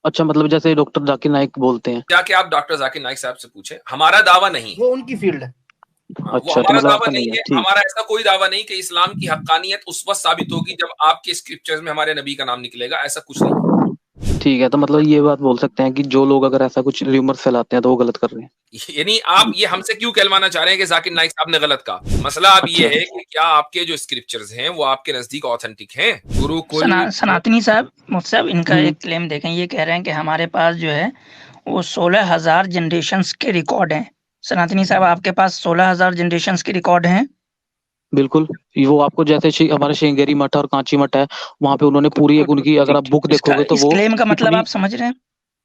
अच्छा, मतलब जैसे डॉक्टर जाकिर नाइक बोलते हैं। जाके आप डॉक्टर जाकिर नाइक साहब से पूछे, हमारा दावा नहीं है, वो उनकी फील्ड है। हाँ, वो अच्छा, तो हमारा मतलब दावा आपका नहीं नहीं है, है, ठीक। हमारा ऐसा कोई दावा नहीं कि इस्लाम की हक्कानियत उस वक्त साबित होगी जब आपके स्क्रिप्चर्स में हमारे नबी का नाम निकलेगा, ऐसा कुछ नहीं है। ठीक है, तो मतलब ये बात बोल सकते हैं कि जो लोग अगर ऐसा कुछ र्यूमर फैलाते हैं तो वो गलत कर रहे हैं। यानी आप ये हमसे क्यों कहलवाना चाह रहे हैं कि जाकिर नाइक साहब ने गलत कहा? मसला अब ये अच्छा। है कि क्या आपके जो स्क्रिप्चर्स हैं वो आपके नजदीक ऑथेंटिक हैं? गुरुकुल सनातनी साहब, मुझसे इनका हम्म। एक क्लेम देखें, ये कह रहे हैं कि हमारे पास जो है वो 16,000 जनरेशन्स के रिकॉर्ड हैं। सनातनी साहब, आपके पास 16,000 जनरेशन्स के रिकॉर्ड हैं? बिल्कुल। वो आपको जैसे हमारे श्रृंगेरी मठ और कांची मठ है, वहां पे उन्होंने पूरी एक उनकी, अगर आप बुक इसका देखोगे तो इस वो क्लेम का मतलब इतनी। आप समझ रहे हैं?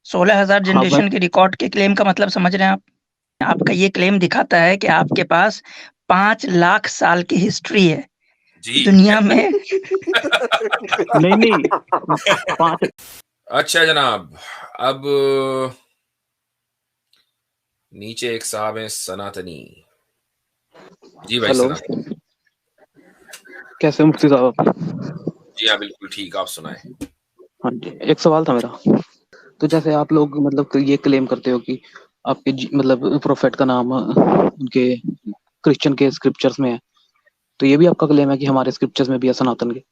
16,000 हाँ मैं, जनरेशन के रिकॉर्ड के क्लेम का मतलब समझ रहे हैं आप? आपका ये क्लेम दिखाता है कि आपके पास 5 लाख साल की हिस्ट्री है जी दुनिया में। नहीं नहीं, 5। अच्छा जनाब, अब नीचे एक साहब है सनातनी। जी भाई हेलो, सनातनी। कैसे हो मुफ्ती साहब आप? जी हाँ बिल्कुल ठीक, आप सुनाए। हाँ जी, एक सवाल था मेरा। तो जैसे आप लोग मतलब ये क्लेम करते हो कि आपके मतलब प्रोफेट का नाम उनके क्रिश्चियन के स्क्रिप्चर्स में है, तो ये भी आपका क्लेम है कि हमारे स्क्रिप्चर्स में भी है सनातन के?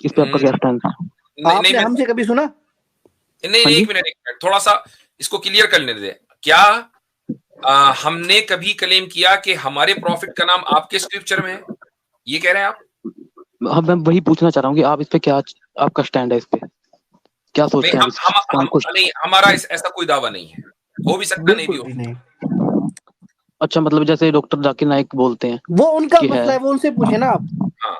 इस पे आपका क्या स्टैंड है? नहीं नहीं आपने मैं हमसे कभी सुना? नहीं हाँ नहीं, जी। एक मिनट थोड़ा सा इसको क्लियर कर लेने दे। क्या हमने कभी क्लेम किया कि हमारे प्रॉफिट का नाम आपके स्क्रिप्चर में है? ये कह रहे हैं आप? हाँ, मैं वही पूछना चाह रहा हूँ कि आप इस पे क्या, आपका स्टैंड है इस पे, क्या नहीं सोचते हैं आप इस स्टैंड को? नहीं, हमारा ऐसा कोई दावा नहीं है, हो भी सकता नहीं भी बिल्कुल हो। भी नहीं। अच्छा, मतलब जैसे डॉक्टर जाकिर नाइक बोलते हैं वो उनका कि है। मसला है, वो उनसे पूछे ना आप। हाँ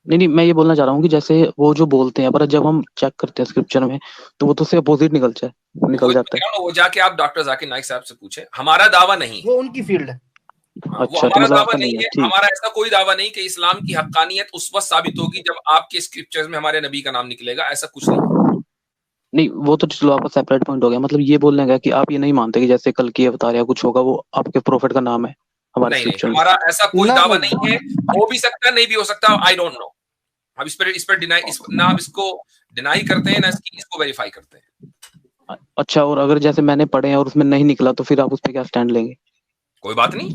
नहीं नहीं, मैं ये बोलना चाह रहा हूँ कि जैसे वो जो बोलते हैं, पर जब हम चेक करते हैं स्क्रिप्चर में तो वो तो उससे अपोजिट निकल जाता है। वो जाके आप डॉक्टर जाकिर नाइक साहब से पूछे, हमारा दावा नहीं है। वो उनकी फील्ड है। हाँ, वो अच्छा, तो हमारा मतलब दावा आपका नहीं नहीं है, है, ठीक। हमारा ऐसा कोई दावा नहीं कि इस्लाम की हक्कानियत उस वक्त साबित होगी जब आपके स्क्रिप्चर्स में हमारे नबी का नाम निकलेगा, ऐसा कुछ नहीं है। नहीं, वो तो चलो आपका सेपरेट पॉइंट हो गया। मतलब ये बोलने का कि आप ये नहीं मानते कि जैसे कल की अवतार या कुछ होगा वो आपके प्रोफेट का नाम है हमारे नहीं नहीं, स्क्रिप्चर में? हमारा ऐसा कोई ना दावा नहीं। नहीं है, हो भी सकता नहीं भी हो सकता, आई डोंट नो। अब इस पर डिनाई ना आप इसको डिनाई करते हैं ना इसको वेरीफाई करते हैं। अच्छा, और अगर जैसे मैंने पढ़े हैं और उसमें नहीं निकला तो फिर आप उस पर क्या स्टैंड लेंगे? कोई बात नहीं,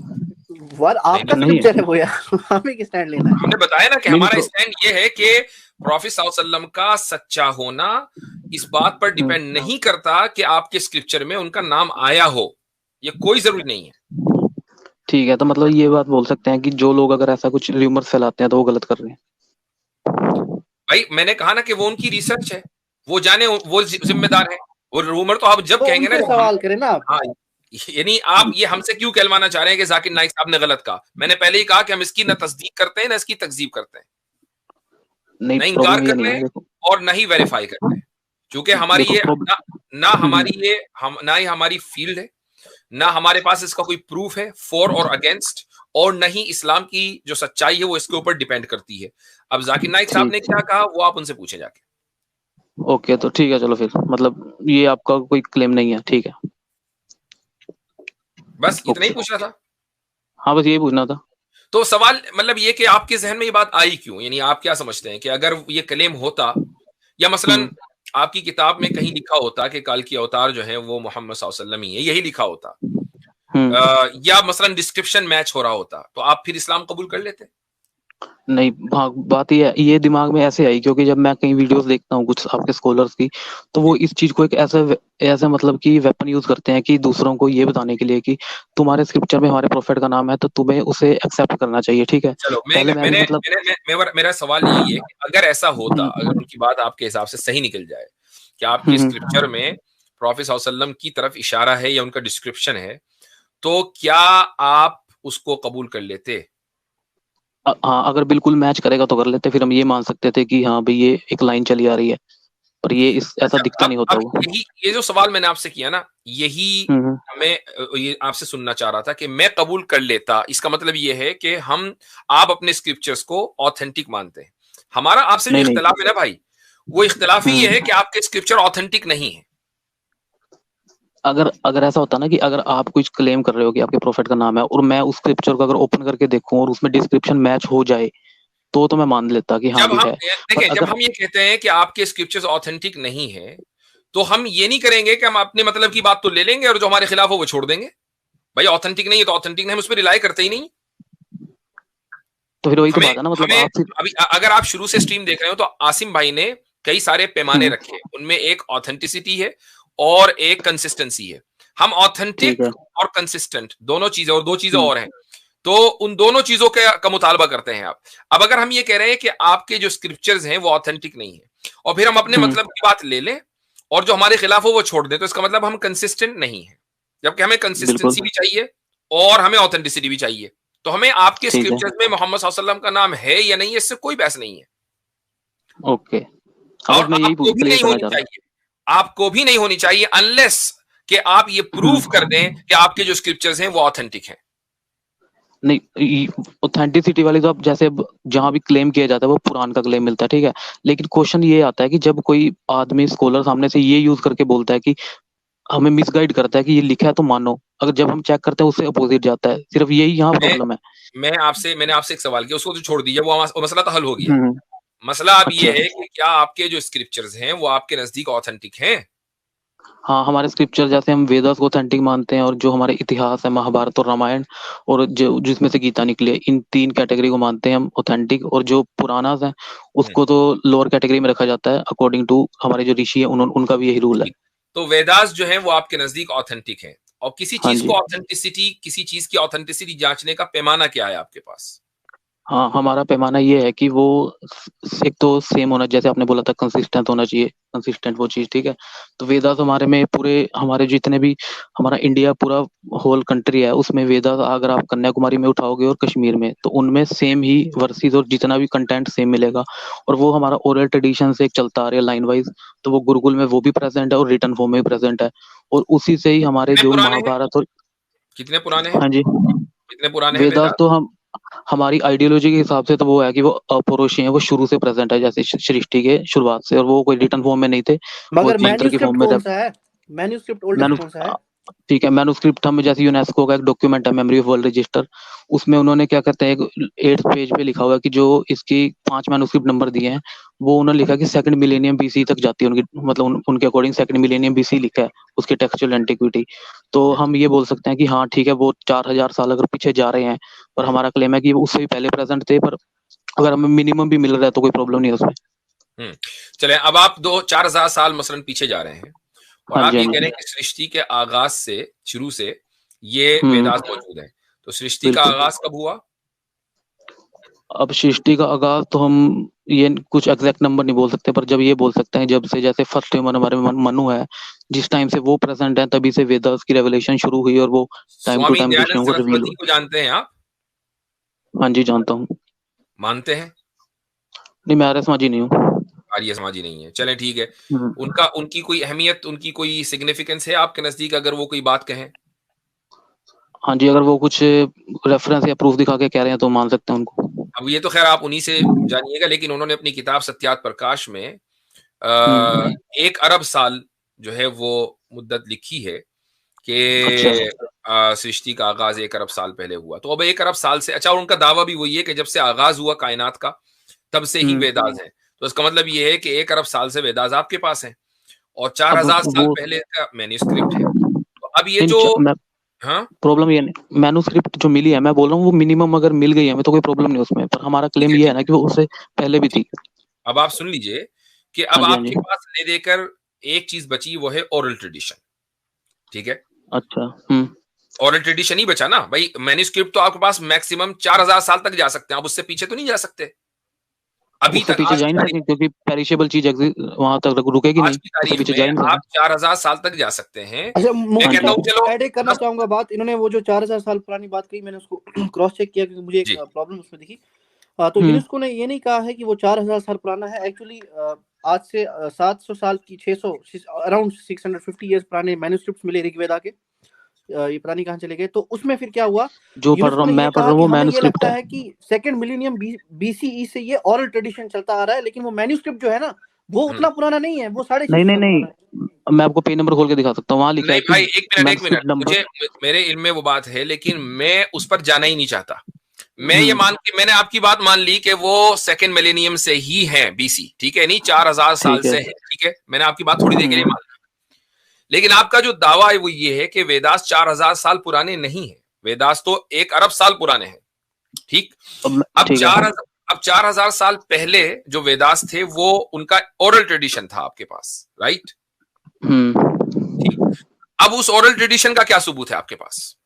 वर नहीं आपका तो नहीं है। स्क्रिप्चर है वो यार। हमें किस स्टैंड लेना है? हमने बताया ना कि नहीं हमारा नहीं, स्टैंड ये है कि प्रॉफिट सल्लल्लाहु अलैहि वसल्लम का सच्चा होना इस बात पर डिपेंड नहीं करता कि आपके स्क्रिप्चर में उनका नाम आया हो, ये कोई जरूरी नहीं है। ठीक है, तो मतलब ये बात बोल सकते हैं कि जो लोग अगर ऐसा कुछ र्यूमर फैलाते हैं तो वो गलत कर रहे हैं। भाई मैंने कहा ना कि वो उनकी रिसर्च है, वो जाने, वो जिम्मेदार है। वो रूमर तो आप जब तो कहेंगे ना उनसे जब हम, सवाल करें ना आप। हाँ, यानी आप ये हमसे क्यों कहलवाना चाह रहे हैं कि जाकिर नाइक साहब ने गलत कहा? मैंने पहले ही कहा कि हम इसकी ना तस्दीक करते हैं ना इसकी तकजीब करते हैं, नहीं, ना इंकार प्रॉब्लम ये कर नहीं रहे है हैं ना, देखो। और ना ही वेरीफाई कर रहे हैं, क्योंकि हमारी देखो ये प्रॉब्लम। ना हमारी ये हम ना ही हमारी फील्ड है, ना हमारे पास इसका कोई प्रूफ है फॉर और अगेंस्ट, और न ही इस्लाम की जो सच्चाई है वो इसके ऊपर डिपेंड करती है। अब जाकिर नाइक साहब ने ठीक। क्या कहा वो आप उनसे पूछे जाके। ओके, तो ठीक है, चलो फिर मतलब ये आपका कोई क्लेम नहीं है, ठीक है। बस इतना ही ओके। पूछना था। हाँ, बस यही पूछना था। तो सवाल मतलब ये कि आपके जहन में ये बात आई क्यों, यानी आप क्या समझते हैं कि अगर ये क्लेम होता, या मसलन आपकी किताब में कहीं लिखा होता कि कल की अवतार जो है वो मोहम्मद सल्लल्लाहु अलैहि वसल्लम ही है, यही लिखा होता, या मसलन डिस्क्रिप्शन मैच हो रहा होता, तो आप फिर इस्लाम कबूल कर लेते? नहीं, हाँ, बात ये दिमाग में ऐसे आई क्योंकि जब मैं कहीं वीडियोस देखता हूँ कुछ आपके स्कॉलर्स की, तो वो इस चीज को एक ऐसा मतलब कि वेपन यूज करते हैं कि दूसरों को ये बताने के लिए कि तुम्हारे स्क्रिप्चर में हमारे प्रोफेट का नाम है तो तुम्हें उसे एक्सेप्ट करना चाहिए, ठीक है। चलो पहले मैं भी मतलब। मेरा सवाल यही है कि अगर ऐसा होता, अगर उनकी बात आपके हिसाब से सही निकल जाए कि आपके स्क्रिप्चर में प्रॉफिट सल्लल्लाहु अलैहि वसल्लम की तरफ इशारा है या उनका डिस्क्रिप्शन है, तो क्या आप उसको कबूल कर लेते? हाँ, अगर बिल्कुल मैच करेगा तो कर लेते, फिर हम ये मान सकते थे कि हाँ भाई ये एक लाइन चली आ रही है, पर ये इस ऐसा अच्छा, दिखता नहीं होता अब वो। यही ये जो सवाल मैंने आपसे किया ना, यही हम्म। मैं ये आपसे सुनना चाह रहा था कि मैं कबूल कर लेता, इसका मतलब ये है कि आप अपने स्क्रिप्चर्स को ऑथेंटिक मानते हैं। हमारा आपसे जो नहीं नहीं। इख्तिलाफ है ना भाई, वो इख्तिलाफ ही ये है कि आपके स्क्रिप्चर ऑथेंटिक नहीं है। अगर अगर ऐसा होता ना कि अगर आप कुछ क्लेम कर रहे हो कि आपके प्रोफेट का नाम है और मैं उस स्क्रिप्चर को अगर ओपन करके देखूं और उसमें डिस्क्रिप्शन मैच हो जाए, तो मैं मान लेता कि हाँ जब भी हम है। देखें, पर जब हम ये कहते हैं कि आपके स्क्रिप्चर्स ऑथेंटिक नहीं है, तो हम ये नहीं करेंगे कि हम अपने मतलब की बात तो ले लेंगे और जो हमारे खिलाफ हो वो छोड़ देंगे। भाई ऑथेंटिक नहीं है तो ऑथेंटिक नहीं, हम उस पर रिलाई करते ही नहीं। तो फिर वही तो हमें बात है ना, मतलब हमें आप फिर अभी अगर आप शुरू से स्ट्रीम देख रहे हो तो आसिम भाई ने कई सारे पैमाने हम्म, रखे, उनमें एक ऑथेंटिसिटी है और एक कंसिस्टेंसी है। हम ठीक ऑथेंटिक है। और कंसिस्टेंट दोनों चीजें, और दो चीजें हम्म, और हैं, तो उन दोनों चीजों का मुतालबा करते हैं आप। अब अगर हम ये कह रहे हैं कि आपके जो स्क्रिप्चर्स हैं वो ऑथेंटिक नहीं है और फिर हम अपने हम्म, मतलब की बात ले लें और जो हमारे खिलाफ हो वो छोड़ दें, तो इसका मतलब हम कंसिस्टेंट नहीं है। जबकि हमें बिल्कुल कंसिस्टेंसी भी चाहिए और हमें ऑथेंटिसिटी भी चाहिए। तो हमें आपके ठीक है। स्क्रिप्चर्स में मोहम्मद सल्लल्लाहु अलैहि वसल्लम का नाम है या नहीं है, इससे कोई बहस नहीं है। ओके, हाँ और बस मैं यही आपको भी क्लियर नहीं करना होनी चाह रहा हूँ। चाहिए, आपको भी नहीं होनी चाहिए, अनलेस कि आप ये प्रूफ कर दें कि आपके जो स्क्रिप्चर्स हैं वो ऑथेंटिक हैं। नहीं, ऑथेंटिसिटी वाली तो अब जैसे जहां भी क्लेम किया जाता है वो पुराण का क्लेम मिलता है, ठीक है। लेकिन क्वेश्चन ये आता है कि जब कोई आदमी स्कॉलर सामने से ये यूज करके बोलता है कि हमें मिसगाइड करता है कि ये लिखा है तो मानो, अगर जब हम चेक करते हैं उससे अपोजिट जाता है, सिर्फ यही यहाँ मैं प्रॉब्लम है। मैंने आपसे एक सवाल किया, उसको तो छोड़ दीजिए, वो मसला तो हल हो गया। हम्म, मसला अब ये अच्छा। है कि क्या आपके जो स्क्रिप्चर्स हैं वो आपके नजदीक ऑथेंटिक हैं? हाँ, हमारे स्क्रिप्चर जैसे हम वेदास को ऑथेंटिक मानते हैं, और जो हमारे इतिहास है महाभारत और रामायण, और जो जिसमें से गीता निकली है, इन तीन कैटेगरी को मानते हैं हम ऑथेंटिक। और जो पुरानास है हम्म, उसको तो लोअर कैटेगरी में रखा जाता है, अकॉर्डिंग टू हमारे जो ऋषि है उनका भी यही रूल है। ठीक। तो वेदास जो है वो आपके नजदीक ऑथेंटिक है, और किसी हाँ चीज जी। को ऑथेंटिसिटी, किसी चीज की ऑथेंटिसिटी जांचने का पैमाना क्या है आपके पास? हाँ, हमारा पैमाना ये है कि वो एक तो सेम होना, जैसे आपने बोला था कंसिस्टेंट होना चाहिए, कंसिस्टेंट वो चीज, ठीक है। तो वेदास हमारे में पूरे, हमारे जितने भी, हमारा इंडिया पूरा होल कंट्री है उसमें वेदास, अगर आप कन्याकुमारी में उठाओगे और कश्मीर में, तो उनमें सेम ही वर्सेस और जितना भी कंटेंट सेम मिलेगा। और वो हमारा ओरल ट्रेडिशन से एक चलता आ रहा है लाइन वाइज, तो वो गुरुकुल में वो भी प्रेजेंट है और रिटर्न फॉर्म में भी प्रेजेंट है। और उसी से ही हमारे कितने जो पुराने हैं? महाभारत और, कितने पुराने हैं? हाँ जी, कितने पुराने हैं वेदास वेदास? तो हम, हमारी आइडियोलॉजी के हिसाब से तो वो है कि वो अपौरुषीय है, वो शुरू से प्रेजेंट है, जैसे सृष्टि के शुरुआत से, और वो कोई रिटर्न फॉर्म में नहीं थे, वो मगर मंत्र की मैन्यूस्क्रिप्ट फॉर्म में कौन सा है? मैन्यूस्क्रिप्ट ओल्डेस्ट मैनु कौन सा है? ठीक है, मैन्युस्क्रिप्ट हम जैसे यूनेस्को का एक डॉक्यूमेंट है, मेमोरी ऑफ वर्ल्ड रजिस्टर, उसमें उन्होंने क्या कहते हैं, एक 8th पेज पे लिखा हुआ है कि जो इसकी 5 मैन्युस्क्रिप्ट नंबर दिए हैं, वो उन्होंने लिखा कि सेकंड मिलेनियम बीसी तक जाती है उनकी, मतलब उनके अकॉर्डिंग सेकंड मिलेनियम बीसी लिखा है उसकी टेक्सचुअल एंटिक्विटी। तो हम ये बोल सकते हैं कि हाँ ठीक है, वो 4000 साल अगर पीछे जा रहे हैं, पर हमारा क्लेम है कि वो उससे भी पहले प्रेजेंट थे, पर अगर हमें मिनिमम भी मिल रहा है तो कोई प्रॉब्लम नहीं है उसमें। चले, अब आप 4,000 साल मसलन पीछे जा रहे हैं और हाँ आप जी, ये हाँ कह रहे जी। हैं कि सृष्टि के आगाज से, शुरू से ये हम्म, वेदास मौजूद है, तो सृष्टि का बिल्कुल। आगाज कब हुआ? अब सृष्टि का आगाज तो हम ये कुछ एग्जैक्ट नंबर नहीं बोल सकते, पर जब ये बोल सकते हैं जब से, जैसे फर्स्ट ह्यूमन हमारे में मनु है, जिस टाइम से वो प्रेजेंट है तभी से वेदास की रेवलेशन शुरू हुई, और वो time to Swami time Dayanand ऋषियों को रिवील सरस्वती हुआ। को जानते हैं आप? हाँ जी, जानता हूँ। मानते हैं? नहीं, मैं आर्य समाजी नहीं हूँ। आर्य समाजी नहीं है, चलें ठीक है। हम्म, उनकी कोई अहमियत, उनकी कोई सिग्निफिकेंस है आपके नजदीक, अगर वो कोई बात कहें? हाँ जी, अगर वो कुछ रेफरेंस या प्रूफ दिखा के कह रहे हैं तो मान सकते हैं उनको। अब ये तो खैर आप उन्हीं से जानिएगा, लेकिन उन्होंने अपनी किताब सत्यात प्रकाश में हम्म, 1 अरब साल जो है वो मुद्दत लिखी है अच्छा। कि सृष्टि का आगाज 1 अरब साल पहले हुआ। तो अब 1 अरब साल से, अच्छा, और उनका दावा भी वही है कि जब से आगाज हुआ कायनात का तब से ही हम्म, वेदास हैं। तो इसका मतलब ये है कि 1 अरब साल से वेदास आपके पास हैं और चार अब हजार साल वो पहले का मैन्यूस्क्रिप्ट है। तो अब ये इन जो, मैं, हाँ, प्रॉब्लम ये नहीं, मैन्युस्क्रिप्ट जो मिली है, मैं बोल रहा हूँ वो मिनिमम अगर मिल गई है हमें तो कोई प्रॉब्लम नहीं उसमें, पर हमारा ठीक क्लेम है ये है ठीक ना है कि वो उससे पहले भी ठीक थी। है। अब आप सुन लीजिए कि अब हाँ जी, हाँ जी। आपके पास ले देकर एक चीज बची, वो है ओरल ट्रेडिशन। ठीक है, अच्छा। हम्म, ओरल ट्रेडिशन ही बचा ना भाई। मैन्यूस्क्रिप्ट तो आपके पास मैक्सिमम 4,000 साल तक जा सकते हैं, आप उससे पीछे तो नहीं जा सकते अभी उससे तक। पीछे जा ही नहीं सकते क्योंकि पेरिशेबल चीज वहां तक रुकेगी आज नहीं, की उससे तारीख पीछे जा ही में नहीं आप सकते। 4,000 साल तक जा सकते हैं। अच्छा मैं हाँ मुफ्ती कहता जी। हूँ साहब, चलो ऐड करना 10। चाहूंगा बात। इन्होंने वो जो 4,000 साल पुरानी बात कही, मैंने उसको क्रॉस चेक किया क्योंकि मुझे एक जी प्रॉब्लम उसमें दिखी। तो हम्म, यूनेस्को ने ये नहीं कहा है कि वो 4,000 साल पुराना है। एक्चुअली आज से 700 साल की 600 अराउंड 650 ईयर्स पुराने मैन्युस्क्रिप्ट्स मिले ऋग्वेदा के। ये पता नहीं कहाँ चले गए। तो उसमें फिर क्या हुआ, जो पढ़ रहा यूनेस्को हूँ ने ये मैं पढ़ कहा रहा हूँ कि वो हमें ये मैन्युस्क्रिप्ट लगता है। है कि सेकंड मिलीनियम बीसीई से ये ओरल ट्रेडिशन चलता आ रहा है, लेकिन वो मैन्युस्क्रिप्ट जो है ना, वो हम्म। उतना पुराना नहीं है, वो नहीं 650 नहीं साल पुराना है। नहीं, मैं आपको पेज नंबर खोल के दिखा सकता हूँ, वहां लिखा नहीं है कि भाई, एक मिनट एक मिनट, मैन्युस्क्रिप्ट नंबर। मुझे, मेरे इल्म में वो बात है, लेकिन मैं उस पर जाना ही नहीं चाहता। मैंने आपकी बात मान ली कि वो सेकंड मिलेनियम से ही है, बीसी, ठीक है, नहीं 4000 साल से है, ठीक है, मैंने आपकी बात थोड़ी देर के लिए मान ली। लेकिन आपका जो दावा है वो ये है कि वेदास 4000 साल पुराने नहीं है, वेदास तो 1 अरब साल पुराने हैं, ठीक। अब 4000 साल पहले जो वेदास थे वो उनका ओरल ट्रेडिशन था आपके पास, राइट? ठीक। अब उस ओरल ट्रेडिशन का क्या सबूत है आपके पास?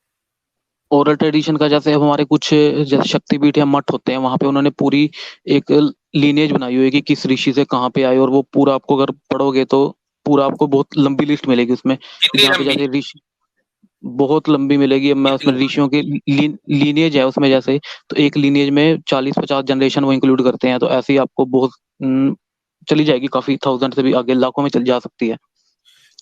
ओरल ट्रेडिशन का जैसे हमारे कुछ जैसे शक्तिपीठ या मठ होते हैं, वहां पे उन्होंने पूरी एक लीनेज बनाई हुई है कि किस ऋषि से कहाँ पे आए, और वो पूरा आपको अगर पढ़ोगे तो पूरा आपको बहुत लंबी लिस्ट मिलेगी उसमें। जहाँ पे जैसे ऋषि बहुत लंबी मिलेगी, मैं उसमें ऋषियों की लीनेज है उसमें, जैसे तो एक लीनेज में 40-50 जनरेशन वो इंक्लूड करते हैं, तो ऐसे ही आपको बहुत चली जाएगी, काफी 1000 से भी आगे लाखों में चल जा सकती है।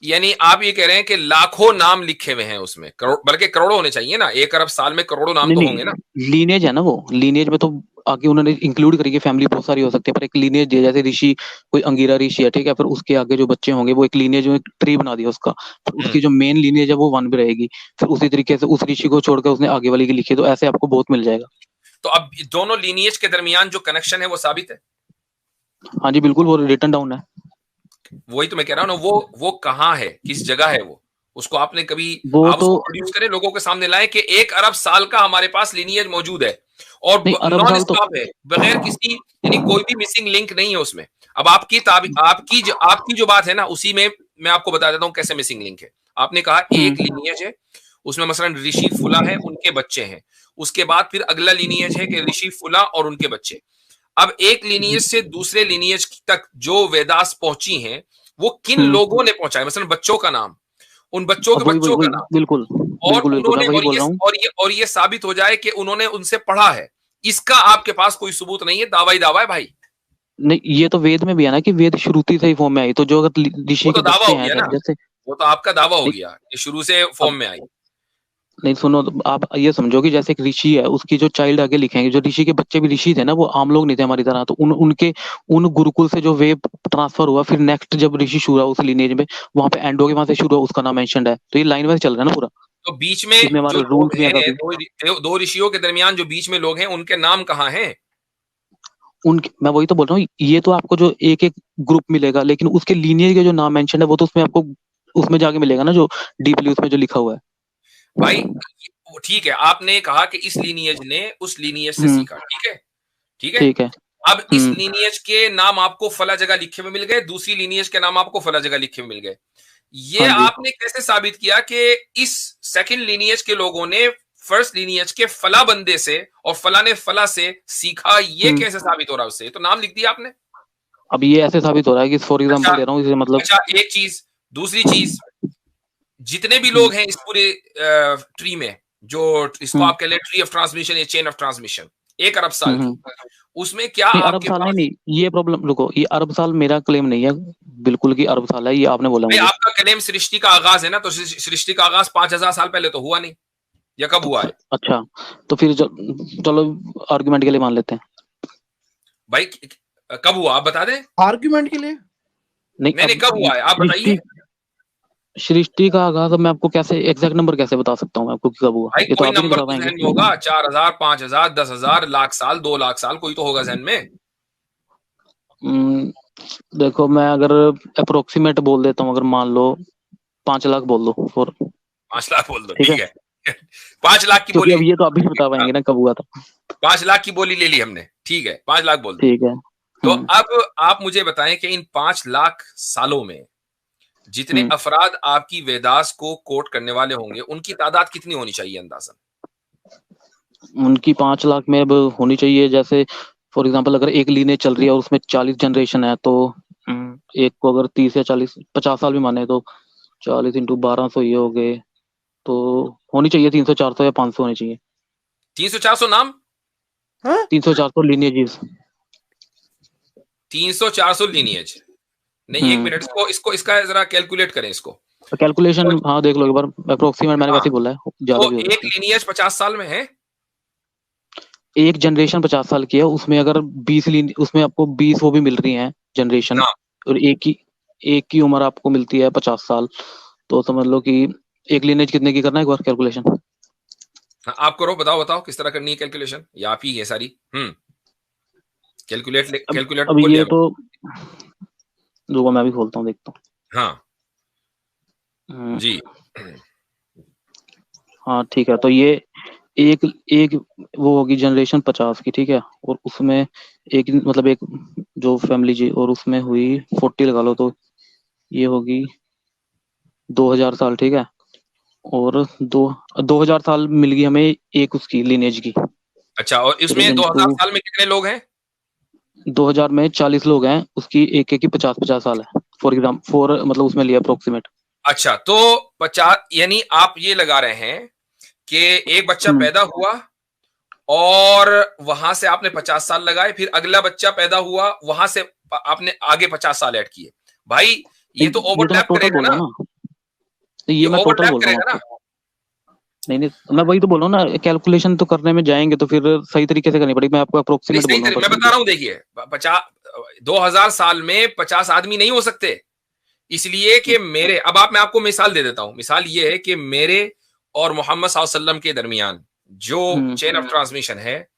यानी आप ये कह रहे हैं कि लाखों नाम लिखे हुए हैं उसमें, बल्कि करोड़ों होने चाहिए ना, 1 अरब साल में करोड़ों नाम तो होंगे ना। लीनेज है ना, वो लीनेज में तो आगे उन्होंने इंक्लूड करी, फैमिली बहुत सारी हो सकती है, पर एक लीनेज है, जैसे ऋषि कोई अंगिरा ऋषि है, ठीक है, फिर उसके आगे जो बच्चे होंगे वो एक लीनेज में ट्री बना दिया उसका, फिर उसकी जो मेन लीनेज है वो वन पे रहेगी, फिर उसी तरीके से उस ऋषि को छोड़कर उसने आगे वाली की लिखी, तो ऐसे आपको बहुत मिल जाएगा। तो अब दोनों लीनिएज के दरमियान जो कनेक्शन है वो साबित है? हाँ जी बिल्कुल, वो रिटन डाउन है। वही तो मैं कह रहा हूँ ना, वो कहाँ है, किस जगह है वो, उसको आपने कभी आप उसको प्रोड्यूस करें, लोगों के सामने लाएं कि 1 अरब साल का हमारे पास लीनिएज मौजूद है और नॉन स्टॉप है, बगैर किसी, यानी कोई भी मिसिंग लिंक नहीं है उसमें। अब आपकी जो बात है ना, उसी में मैं आपको बता देता हूँ कैसे मिसिंग लिंक है। आपने कहा एक लीनिएज है, उसमें मसलन ऋषि फुला है, उनके बच्चे हैं, उसके बाद फिर अगला लीनिएज है कि ऋषि फुला और उनके बच्चे। अब एक लीनिएज से दूसरे लीनिएज तक जो वेदास पहुंची हैं, वो किन लोगों ने पहुंचाया, मतलब बच्चों का नाम, उन बच्चों के बच्चों का नाम, बिल्कुल, और उन्होंने और ये साबित हो जाए कि उन्होंने उनसे पढ़ा है, इसका आपके पास कोई सबूत नहीं है, दावा ही दावा है भाई। नहीं, ये तो वेद में भी है ना कि वेद श्रुति से ही फॉर्म में आई, तो जो अगर ऋषि के दावा हो गया ना, जैसे वो तो आपका दावा हो गया कि शुरू से फॉर्म में आई। नहीं सुनो, आप ये समझो कि जैसे एक ऋषि है, उसकी जो चाइल्ड आगे लिखेंगे, जो ऋषि के बच्चे भी ऋषि थे ना, वो आम लोग नहीं थे हमारी तरह, तो उन गुरुकुल से जो वे ट्रांसफर हुआ, फिर नेक्स्ट जब ऋषि शुरू हुआ उस लीनेज में, वहां पे एंड हो गया, वहां से शुरू हुआ, उसका नाम मेंशन्ड है, तो ये लाइन वाइज चल रहा है ना पूरा। तो बीच में जो लोग हैं, दो ऋषियों के दरमियान जो बीच में लोग हैं, उनके नाम कहाँ हैं? मैं वही तो बोल रहा हूँ, ये तो आपको जो एक एक ग्रुप मिलेगा, लेकिन उसके लीनियज के जो नाम मेंशन है वो तो उसमें आपको उसमें जाके मिलेगा ना, जो डीपली उसमें जो लिखा हुआ है। भाई ठीक है, आपने कहा कि इस लीनियज ने उस लीनियज से सीखा, ठीक है। अब इस लीनियज के नाम आपको फला जगह लिखे हुए मिल गए, दूसरी लीनियज के नाम आपको फला जगह लिखे हुए मिल गए, ये आपने कैसे साबित किया कि इस सेकंड लीनियज के लोगों ने फर्स्ट लीनियज के फला बंदे से और फला ने फला से सीखा? ये कैसे साबित हो रहा है उससे? तो नाम लिख दिया आपने। अब ये ऐसे साबित हो रहा है कि फॉर एग्जांपल दे रहा हूँ, इसे मतलब एक चीज, दूसरी चीज, जितने भी लोग हैं इस पूरे ट्री में, जो इसको आप कह ले ट्री ऑफ ट्रांसमिशन या चेन ऑफ ट्रांसमिशन, 1 अरब साल की, उसमें क्या अरब साल नहीं, ये प्रॉब्लम, रुको, ये अरब साल मेरा क्लेम नहीं है बिल्कुल कि अरब साल है, ये आपने बोला मुझे। आपका क्लेम सृष्टि का आगाज है ना, तो सृष्टि का आगाज 5000 साल पहले तो हुआ नहीं, या कब हुआ है? अच्छा, तो फिर चलो आर्गुमेंट के लिए मान लेते हैं भाई, कब हुआ आप बता दें। आर्गुमेंट के लिए नहीं, कब हुआ है आप बताइए। सृष्टि का आगाज मैं आपको कैसे एग्जैक्ट नंबर कैसे बता सकता हूँ आपको कब हुआ? ये तो आप नहीं बता पाएंगे। होगा 4000, 5000, 10,000, लाख साल, 2 लाख साल, कोई तो होगा जहन में। देखो, मैं अगर अप्रोक्सीमेट बोल देता हूँ, अगर मान लो 5 लाख बोल दो, और 5 लाख बोल दो, ठीक है। 5 लाख की बोली, अब ये तो आप भी बता पाएंगे ना कब हुआ था। 5 लाख की बोली ले ली हमने, ठीक है, 5 लाख बोल दो, ठीक है। तो अब आप मुझे बताएं कि इन 5 लाख सालों में जितने अफराद आपकी वेदास को कोट करने वाले होंगे, उनकी तादाद कितनी होनी चाहिए अंदाजन? उनकी 5 लाख में अब होनी चाहिए, जैसे फॉर एग्जांपल अगर एक लीनेज चल रही है और उसमें 40 जनरेशन है, तो एक को अगर 30 या 40 50 साल भी माने, तो 40 × 1200 ये हो गए, तो होनी चाहिए 300, 400 या 500 होनी चाहिए। 300, 400 नाम? 300, 400 लीनिएज। 300, 400 लीनिएज? नहीं, एक मिनट, इसका जरा कैलकुलेट करें इसको। कैलकुलेशन हाँ देख लो एक बार, अप्रोक्सीमेट मैंने वैसे बोला है, ज्यादा भी हो सकता है। एक लीनिएज 50 साल में है, एक जनरेशन 50 साल की है, उसमें अगर 20 उसमें आपको 20 वो भी मिल रही हैं जनरेशन, और एक की उम्र आपको मिलती है 50 साल, तो समझ लो कि एक लीनेज कितने की करना है एक बार कैलकुलेशन। हाँ, आप करो, बताओ किस तरह करनी है कैलकुलेशन, या आप ही है सारी। कैलकुलेट अब खोल ये लिया। तो जो मैं भी खोलता हूँ, देखता हाँ हूँ। जी। हाँ ठीक है, तो ये एक एक वो होगी जनरेशन 50 की, ठीक है, और उसमें एक मतलब एक जो फैमिली जी, और उसमें हुई 40 लगा लो, तो ये होगी 2000 साल, ठीक है, और 2000 साल मिल गई हमें एक उसकी लिनेज की। अच्छा, और फिर इसमें 2000 इंटू साल में कितने लोग हैं? 2000 में 40 लोग हैं, उसकी एक की 50-50 साल है, फॉर मतलब उसमें लिया अप्रोक्सीमेट। अच्छा, तो 50, यानी आप ये लगा रहे हैं कि एक बच्चा पैदा हुआ और वहां से आपने 50 साल लगाए, फिर अगला बच्चा पैदा हुआ, वहां से आपने आगे 50 साल ऐड किए। भाई ये तो ये तो मैं ओवरलैप टोटल करेगा बोल रहा ना, हूँ ना, तो ये ये मैं टोटल ओवरलैप बोल रहा हूँ करेगा ना। आपको। नहीं नहीं, मैं वही तो बोल रहा हूँ ना, कैलकुलेशन तो करने में जाएंगे तो फिर सही तरीके से करनी पड़ेगी, मैं आपको नहीं, अप्रोक्सीमेट सही बोल रहा हूँ मैं बस बता अभी। रहा हूं, देखिए 2000 साल में 50 आदमी नहीं हो सकते, इसलिए कि मेरे, मैं आपको मिसाल दे देता हूं। मिसाल ये है कि मेरे और मोहम्मद सल्लल्लाहु अलैहि वसल्लम के दरमियान जो चेन ऑफ ट्रांसमिशन है,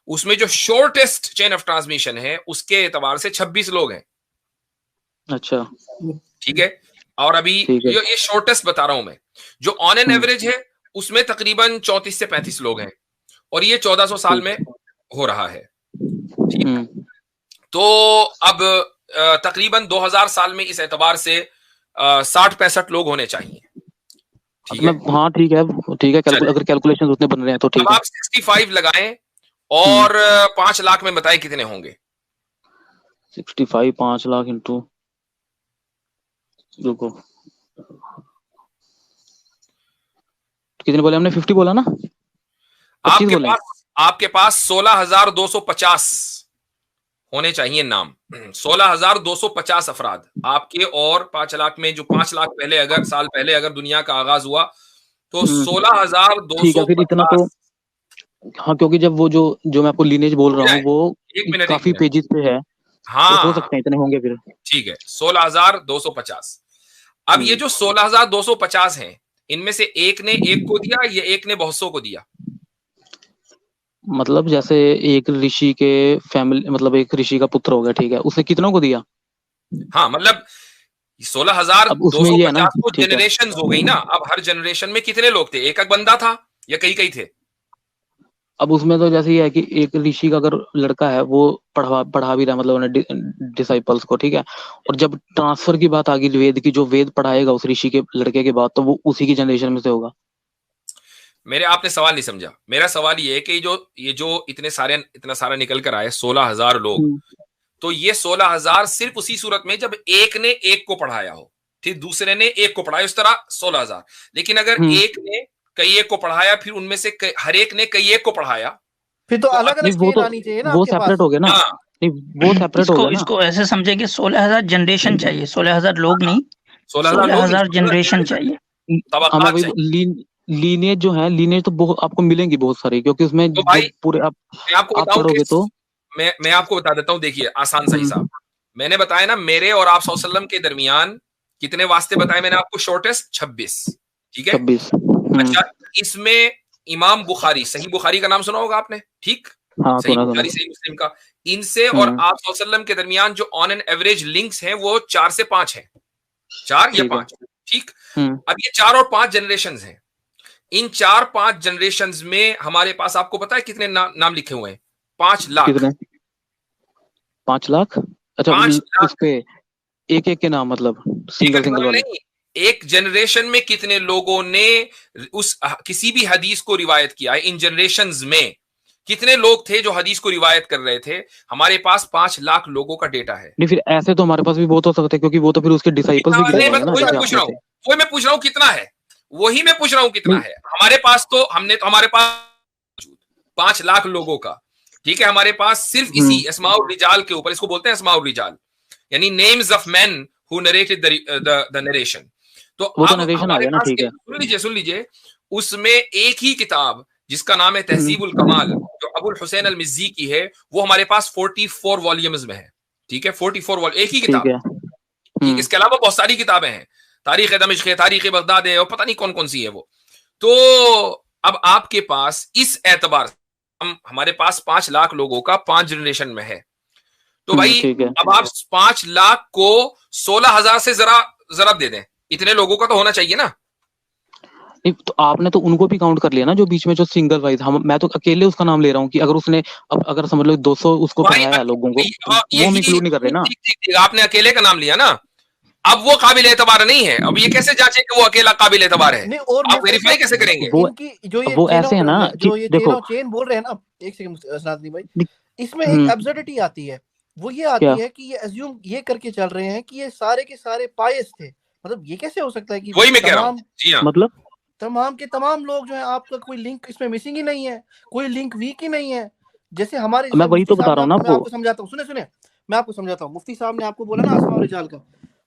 उसमें जो शॉर्टेस्ट चेन ऑफ ट्रांसमिशन है उसके एतबार से 26 लोग हैं। अच्छा ठीक है, और अभी ठीक है। ये शॉर्टेस्ट बता रहा हूं मैं। जो ऑन एन हम्म, एवरेज है उसमें तकरीबन 34 से 35 लोग हैं, और ये 1400 साल ठीक। में हो रहा है। ठीक है, हम्म, तो अब तकरीबन 2000 साल में इस एतबार से 60-65 लोग होने चाहिए। ठीक तो मैं, है, हाँ ठीक है, ठीक है, चले, अगर कैलकुलेशन उतने बन रहे हैं तो अब ठीक है। आप 65 लगाएं हम्म, और 5 लाख में बताएं कितने होंगे। 65 5 लाख इंटू, रुको, कितने बोले हमने? 50 बोला ना? 25 बोले? आपके पास 16,250 होने चाहिए नाम। 16,250 अफराद आपके, और 5 लाख में जो 5 लाख पहले, अगर साल पहले अगर दुनिया का आगाज हुआ, तो ठीक है, फिर इतना तो, 16,250 हाँ, क्योंकि जब वो जो मैं आपको लीनेज बोल हो रहा हूँ जाए। वो एक काफी मिनट, पेजेस पे है, तो हो हाँ सकते हैं इतने होंगे फिर। ठीक है, 16,250। अब ये हम्म, जो 16,250 हैं, इनमें से एक ने एक को दिया या एक ने बहुत सौ को दिया? मतलब जैसे एक ऋषि के फैमिली, मतलब एक ऋषि का पुत्र हो गया, ठीक है, उसे कितनों को दिया? हाँ, मतलब सोलह हजार अब दो उसमें सौ ये है ना, पचास तो ठीक है, जनरेशन हो गई ना। अब हर जनरेशन में कितने लोग थे? एक एक बंदा था या कई कई थे? अब उसमें तो जैसे ये है कि एक ऋषि का अगर लड़का है, वो पढ़ा पढ़ा भी रहा है, मतलब उन्हें डिसाइपल्स को, ठीक है, और जब ट्रांसफर की बात आ गई वेद की, जो वेद पढ़ाएगा उस ऋषि के लड़के के बाद, तो वो उसी की जनरेशन में से होगा। मेरे आपने सवाल नहीं समझा। मेरा सवाल ये है कि ये जो इतना सारा निकल कर आए 16,000 लोग, हम्म, तो ये 16,000 सिर्फ उसी सूरत में जब एक ने एक को पढ़ाया हो, फिर दूसरे ने एक को पढ़ाया, उस तरह 16,000। लेकिन अगर हम्म। एक ने कई एक को पढ़ाया, फिर उनमें से हर एक ने कई एक को पढ़ाया, फिर तो तो अलग नहीं, अलग चेन आनी चाहिए ना वो आपके सेपरेट पास। हो गया ना। हाँ, नहीं, वो सेपरेट हो इसको गया ना। इसको ऐसे समझे कि 16,000 जनरेशन चाहिए, 16,000 लोग नहीं, 16,000 लोग नहीं, 16,000 16,000 जनरेशन जनरेशन, चाहिए। हाँ, मैं तबकात वही चाहिए। लीनियज जो है, लीनियज तो बहुत आपको मिलेंगी बहुत सारी, क्योंकि उसमें तो भाई जब पूरे मैं आपको आप बताऊं कि पढ़ोगे तो। मैं आपको बता देता हूं, देखिए आसान सा हिसाब। मैंने बताया ना, मेरे और आप सल्लल्लाहु अलैहि वसल्लम के दरमियान कितने वास्ते बताए मैंने आपको? शॉर्टेस्ट 26। ठीक है, 26। अच्छा, इसमें इमाम बुखारी, सही बुखारी का नाम सुना होगा आपने, ठीक? हाँ, सही सुना सुना। बुखारी, सही मुस्लिम का, इनसे और हम्म, आप सल्लल्लाहु अलैहि वसल्लम के दरमियान जो ऑन एन एवरेज लिंक्स हैं वो 4 से 5 हैं, 4 या ठीक है। 5। ठीक, हम्म, अब ये 4 और 5 जनरेशन हैं। इन 4-5 जनरेशन में हमारे पास, आपको पता है कितने नाम लिखे हुए हैं? 5 लाख। कितने? 5 लाख? अच्छा, 5 लाख, उस पे एक एक के नाम, मतलब एक सिंगल एक सिंगल नाम वाले। नहीं, एक जनरेशन में कितने लोगों ने उस किसी भी हदीस को रिवायत किया है। इन जनरेशंस में कितने लोग थे जो हदीस को रिवायत कर रहे थे? हमारे पास 5 लाख लोगों का डेटा है। नहीं, फिर ऐसे तो हमारे पास भी बहुत हो सकते हैं, क्योंकि वो तो फिर उसके डिसाइपल्स कितना भी गिने नहीं, जाएंगे ना, वही मैं जैसे पूछ आपने रहा हूँ, थे। वही मैं पूछ रहा हूँ कितना है, वही मैं पूछ रहा हूँ कितना नहीं। है। हमारे पास तो हमारे पास 5 लाख लोगों का, ठीक है, हमारे पास सिर्फ इसी अस्माउर रिजाल के ऊपर, इसको बोलते हैं अस्माउर रिजाल, यानी names of man who narrated the narration. तो वो तो अब नरेशन आ हमारे गया ना, पास, ठीक है। सुन लीजिए, उसमें एक ही किताब जिसका नाम है तहजीबुल कमाल, जो अबुल हुसैन अल मिज़्ज़ी की है, वो हमारे पास 44 वॉल्यूम्स में है। ठीक है, 44 वॉल्यूम, एक ही ठीक किताब। है। ठीक, इसके अलावा बहुत सारी किताबें हैं, तारीख दमिश्क है, तारीख बगदाद है, और पता नहीं कौन कौन सी है वो। तो अब आपके पास इस एतबार हमारे पास 5 लाख लोगों का 5 जनरेशन में है, तो भाई अब आप 5 लाख को 16,000 से जरा दे दें, इतने लोगों का तो होना चाहिए ना। तो आपने तो उनको भी काउंट कर लिया ना, जो बीच में जो सिंगल वाइज, मैं तो अकेले उसका नाम ले रहा हूँ कि अगर उसने अगर समझ लो 200 उसको पढ़ाया है लोगों को, वो हम इंक्लूड नहीं कर रहे ना। आपने अकेले का नाम लिया ना, अब वो काबिल एतबार नहीं है। अब ये कैसे जांचे कि वो अकेला काबिल एतबार है? आप वेरीफाई कैसे करेंगे? वो ऐसे है ना, जो ये चेन बोल रहे हैं ना, एक सेकंड सनातनी भाई, इसमें एक एब्सर्डिटी आती है। वो ये आती है कि ये अज्यूम ये करके चल रहे हैं कि ये सारे के सारे पायस थे। मतलब ये कैसे हो सकता है कि वही मैं कह रहा हूं, जी हां, मतलब तमाम के तमाम लोग जो है, आपका कोई लिंक इसमें मिसिंग ही नहीं है, कोई लिंक वीक ही नहीं है। जैसे हमारे, मैं वही तो बता रहा हूं ना आपको, मैं आपको समझाता हूं, सुने मैं आपको समझाता हूं। मुफ्ती साहब ने आपको बोला ना आसमा और रिजाल का,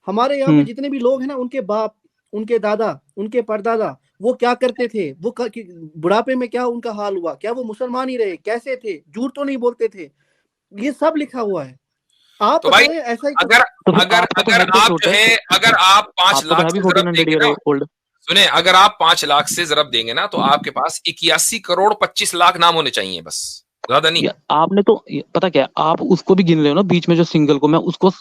हमारे यहाँ पे जितने भी लोग हैं ना, उनके बाप, उनके दादा, उनके परदादा वो क्या करते थे, वो बुढ़ापे में क्या उनका हाल हुआ, क्या वो मुसलमान ही रहे, कैसे थे, झूठ तो नहीं बोलते थे, ये सब लिखा हुआ है। आप तो भाई ऐसा ही अगर आप जो है, अगर आप 5 लाख से ज़रब देंगे ना, सुने, अगर आप 5 लाख से ज़रब देंगे ना, तो आपके पास 81 करोड़ 25 लाख नाम होने चाहिए, बस, ज्यादा नहीं। आपने तो पता क्या, आप उसको भी गिन रहे हो ना बीच में जो सिंगल को, मैं उसको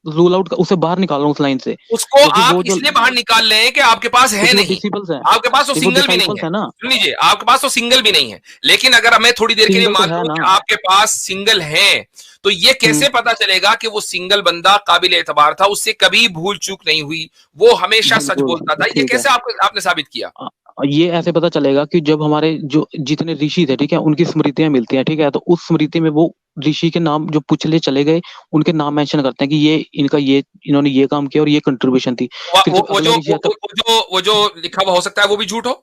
रूल आउट, उसे बाहर निकाल रहा हूँ उस लाइन से। उसको आप इसलिए बाहर निकाल रहे हैं कि आपके पास है नहीं, आपके पास तो सिंगल भी नहीं है ना। सुन लीजिए, आपके पास तो सिंगल भी नहीं है, लेकिन अगर मैं थोड़ी देर के लिए मान लूं कि आपके पास सिंगल है, तो ये कैसे पता चलेगा कि वो सिंगल बंदा काबिल एतबार था, उससे कभी भूल चूक नहीं हुई, वो हमेशा सच बोलता था? ये कैसे आपने साबित किया? ये ऐसे पता चलेगा कि जब हमारे जो जितने ऋषि थे, ठीक है, उनकी स्मृतियां मिलती हैं, ठीक है, तो उस स्मृति में वो ऋषि के नाम जो पिछले चले गए, उनके नाम मेंशन करते हैं कि ये इन्होंने ये काम किया और ये कंट्रीब्यूशन थी। वो जो लिखा हुआ हो सकता है वो भी झूठ हो?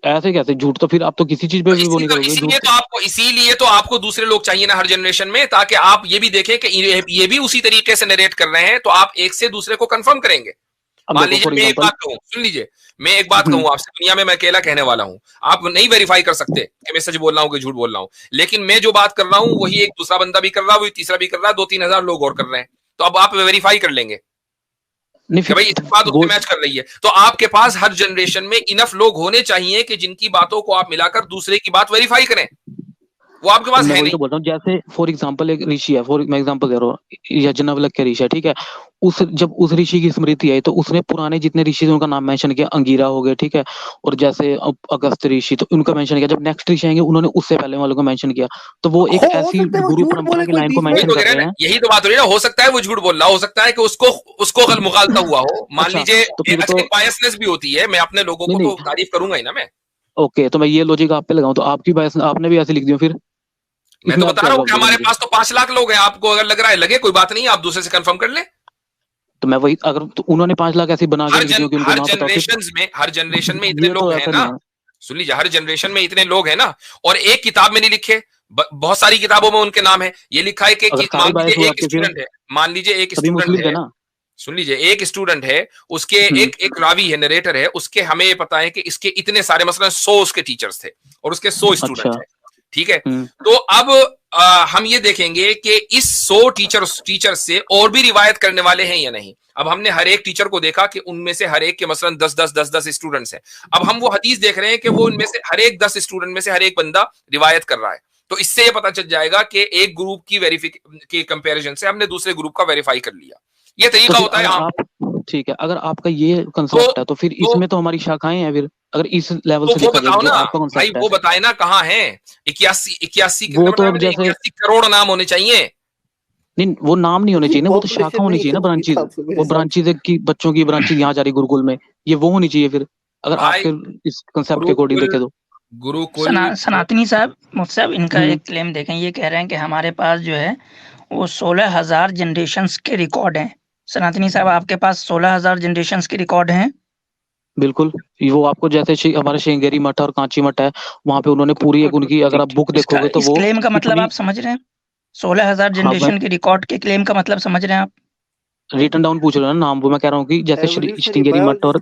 ऐसे कैसे झूठ? तो फिर आप तो किसी चीज पे भी वो नहीं करोगे। इसीलिए तो आपको दूसरे लोग चाहिए ना हर जनरेशन में, ताकि आप ये भी देखें कि ये भी उसी तरीके से नरेट कर रहे हैं, तो आप एक से दूसरे को कंफर्म करेंगे। मान लीजिए मैं एक बात कहूं, सुन लीजिए, मैं एक बात कहूं आपसे, दुनिया में मैं अकेला कहने वाला हूं, आप नहीं वेरीफाई कर सकते कि मैं सच बोल रहा हूं कि झूठ बोल रहा हूं, लेकिन मैं जो बात कर रहा हूं वही एक दूसरा बंदा भी कर रहा है, वही तीसरा भी कर रहा है, 2-3 हजार लोग और कर रहे हैं, तो अब आप वेरीफाई कर लेंगे कि भाई इस बात उससे मैच कर रही है। तो आपके पास हर जनरेशन में इनफ लोग होने चाहिए कि जिनकी बातों को आप मिलाकर दूसरे की बात वेरीफाई करें, वो आपके पास है नहीं। तो बोल रहा हूँ, जैसे फॉर एग्जांपल एक ऋषि है, मैं एग्जांपल दे रहा हूँ, यज्ञवल्क्य के ऋषि है, ठीक है, जब उस ऋषि की स्मृति आई तो उसने पुराने जितने ऋषि थे उनका नाम मेंशन किया, अंगीरा हो गए, ठीक है, और जैसे अगस्त ऋषि, तो उनका मेंशन किया। जब नेक्स्ट ऋषि आएंगे उन्होंने उससे पहले वालों को मेंशन किया, तो वो एक ऐसी गुरु परंपरा की लाइन को मेंशन कर रहे हैं। यही तो बात हो रही है, हो सकता है वो झूठ बोल रहा, हो सकता है कि उसको गलत मुगालता हुआ हो, मान लीजिए बायसनेस भी होती है, मैं अपने लोगों को तो तारीफ करूंगा ही ना मैं। ओके, तो मैं ये लॉजिक आप पे लगाऊं तो आपकी बायस आपने भी ऐसे लिख दिया फिर। मैं तो बता रहा हूँ कि हमारे पास तो 5 लाख लोग हैं, आपको अगर लग रहा है लगे, कोई बात नहीं, आप दूसरे से कंफर्म कर ले। तो मैं वही, अगर तो उन्होंने 5 लाख ऐसे बना के हर जनरेशन में इतने लोग हैं ना, सुन लीजिए, हर जनरेशन में इतने लोग हैं ना, और एक किताब में नहीं लिखे, बहुत सारी किताबों में उनके नाम है। ये लिखा है कि मान लीजिए एक स्टूडेंट है, सुन लीजिए, एक स्टूडेंट है, उसके एक रावी है, नरेटर है, उसके हमें ये पता है कि इसके इतने सारे, मसलन 100 उसके टीचर्स थे और उसके 100 स्टूडेंट है, ठीक है। तो अब हम ये देखेंगे कि इस 100 टीचर से और भी रिवायत करने वाले हैं या नहीं। अब हमने हर एक टीचर को देखा कि उनमें से हर एक के मसलन 10 स्टूडेंट्स हैं। अब हम वो हदीस देख रहे हैं कि वो उनमें से हर एक 10 स्टूडेंट में से हर एक बंदा रिवायत कर रहा है, तो इससे ये पता चल जाएगा कि एक ग्रुप की कंपैरिजन से हमने दूसरे ग्रुप का वेरीफाई कर लिया। ये तरीका होता है। ठीक है, अगर आपका ये कंसेप्ट है तो फिर इसमें तो हमारी शाखाएं हैं। फिर अगर इस लेवल से वो बताओ ना भाई, वो बताए ना कहाँ है 81 करोड़ नाम होने चाहिए। नहीं, वो नाम नहीं होने चाहिए ना, वो तो शाखा होनी चाहिए ना, ब्रांचेज। वो ब्रांचेज की बच्चों की ब्रांचेज यहाँ जा रही गुरुकुल में, ये वो होनी चाहिए। फिर अगर आपके इस कंसेप्ट के अकॉर्डिंग देखें तो गुरुकुल सनातनी साहब, मुफ्ती साहब, इनका एक क्लेम देखें, ये कह रहे हैं कि हमारे पास जो है वो 16,000 जनरेशंस के रिकॉर्ड हैं। सनातनी साहब, आपके पास 16,000 जनरेशंस के रिकॉर्ड हैं? बिल्कुल, वो आपको जैसे हमारे श्रृंगेरी मठ और कांची मठ है, वहाँ पे उन्होंने पूरी एक उनकी, अगर आप बुक देखोगे तो वो क्लेम का मतलब आप समझ रहे हैं? 16,000 जनरेशन के रिकॉर्ड के क्लेम का मतलब समझ रहे हैं आप? रिटन डाउन पूछ रहे हैं ना नाम, वो मैं कह रहा हूँ कि जैसे श्रृंगेरी मठ और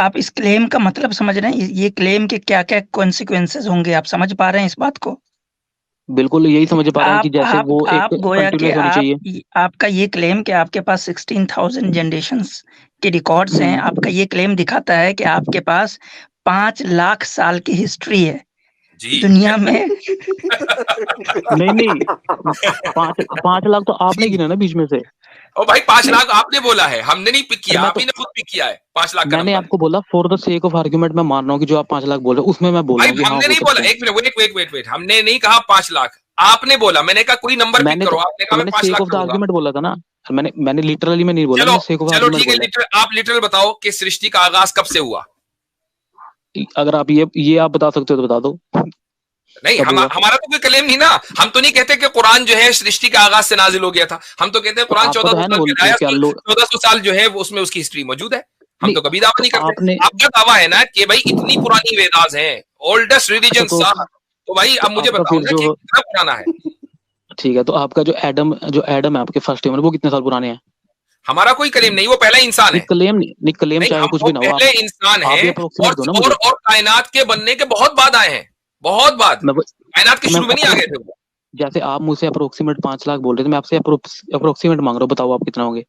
आप इस क्लेम का मतलब समझ रहे हैं? ये क्लेम के क्या क्या कॉन्सिक्वेंसेस होंगे, आप समझ पा रहे हैं इस बात को? बिल्कुल यही समझ पा रहे हैं कि जैसे वो एक कंटिन्यूअस होनी चाहिए। आपका ये क्लेम कि आपके पास 16,000 जनरेशंस के रिकॉर्ड्स हैं, आपका ये क्लेम दिखाता है कि आपके पास 5 लाख साल की हिस्ट्री है जी दुनिया में। नहीं 5 लाख तो आपने गिना ना बीच में से। ओ भाई 5 लाख आपने बोला है, हमने नहीं पिक किया, मैं आप तो ही ने खुद पिक किया है 5 लाख का मैंने नंबर। आपको बोला for the sake of argument मैं मान रहा हूँ कि जो आप 5 लाख बोल रहे हो उसमें मैं बोल भाई रहा हूँ कि हाँ हमने हो नहीं बोला, सकता है। एक मिनट वेट, हमने नहीं कहा 5 लाख, आपने बोला। मैंने कहा कोई नंबर पिक मैंने करो, तो आपने कहा मैं मैंने 5 सेक लाख ऑफ द करूंगा। आर्ग्यूमेंट बोला था ना, मैंने लिटरली में नहीं बोला, चलो मैंने सेक ऑफ चलो आर्ग्यूमेंट ठीक है, बोला। आप लिटरल बताओ कि सृष्टि का आगाज कब से हुआ। अगर आप ये आप बता सकते हो तो बता दो। नहीं कब हुआ? हमारा तो कोई क्लेम नहीं ना, हम तो नहीं कहते कि कुरान जो है सृष्टि के आगाज से नाजिल हो गया था, हम तो कहते हैं तो कुरान आपका तो 1400 है ना साल वो के आया, क्या 1400 साल जो है वो उसमें उसकी हिस्ट्री मौजूद है, हम नहीं तो कभी दावा नहीं करते। आपने आपका दावा है ना कि भाई इतनी पुरानी वेदास हैं, ओल्डेस्ट रिलीजन तो सा, तो भाई अब मुझे आपका बताओ फिर ना कि जो कितना पुराना है। ठीक है, तो आपका जो एडम है आपके फर्स्ट ह्यूमन वो कितने साल पुराने हैं? हमारा कोई क्लेम नहीं, वो पहला इंसान है। नहीं क्लेम नहीं चाहे हम कुछ वो भी ना हो, पहले इंसान आप भी हैं, अप्रोक्सीमेट दो ना मुझे। और कायनात के बनने के बहुत बाद आए हैं, बहुत बाद, मैं कायनात के तो मैं शुरू में नहीं आ गए थे वो। जैसे आप मुझसे अप्रोक्सीमेट 5 लाख बोल रहे थे, मैं आपसे अप्रोक्सीमेट मांग रहा हूँ, बताओ आप कितना होंगे?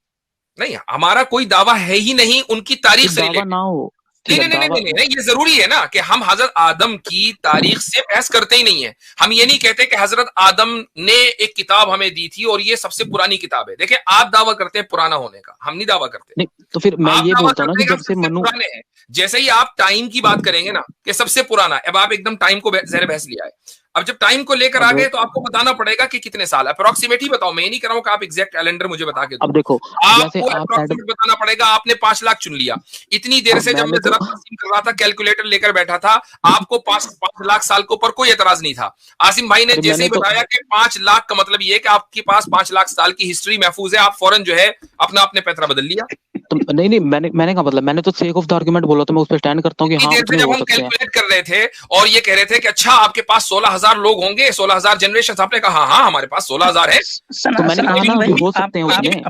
नहीं हमारा कोई दावा है ही नहीं उनकी तारीख से दावा रिलेटेड। ना हो, नहीं ठीक है नहीं नहीं दावा। नहीं नहीं, ये जरूरी है ना कि हम हजरत आदम की तारीख से बहस करते ही नहीं है। हम ये नहीं कहते कि हजरत आदम ने एक किताब हमें दी थी और ये सबसे पुरानी किताब है। देखिए आप दावा करते हैं पुराना होने का, हम नहीं दावा करते। नहीं तो फिर मैं आप ये दावा बोलता हूँ ना करते कि हैं जब कि से हम सबसे मनु पुराने हैं। जैसे ही आप टाइम की बात करेंगे ना कि सबसे पुराना, अब आप एकदम टाइम को ज़हर बहस लिया है। अब जब टाइम को लेकर आ गए तो आपको बताना पड़ेगा कि कितने साल, अप्रोक्सीमेट ही बताओ। मैं ये नहीं कह रहा हूं कि आप एग्जैक्ट कैलेंडर मुझे बता के दो, अब देखो जैसे आपको आप अप्रोक्सीमेट बताना पड़ेगा। आपने 5 लाख चुन लिया, इतनी देर से जब मैंने मैं जरा तो तकसीम कर रहा था, कैलकुलेटर लेकर बैठा था, आपको 5 लाख साल के ऊपर कोई एतराज नहीं था। आसिम भाई ने अरे जैसे ही मैंने तो बताया कि 5 लाख का मतलब ये है कि आपके पास 5 लाख साल की हिस्ट्री महफूज है, आप फौरन जो है अपना अपने पैतरा बदल लिया। तो नहीं मैंने कहा मतलब मैंने तो सेक ऑफ द आर्गुमेंट बोला, तो मैं उस पर स्टैंड करता हूँ कि इतनी हाँ देर से उतने जब हो हम सकते हैं। कैलकुलेट कर रहे थे और ये कह रहे थे कि अच्छा आपके पास 16,000 लोग होंगे, 16,000 जनरेशन, आपने कहा हाँ हमारे पास 16,000 है। तो मैंने कहा ना कि हो सकते हैं उसमें।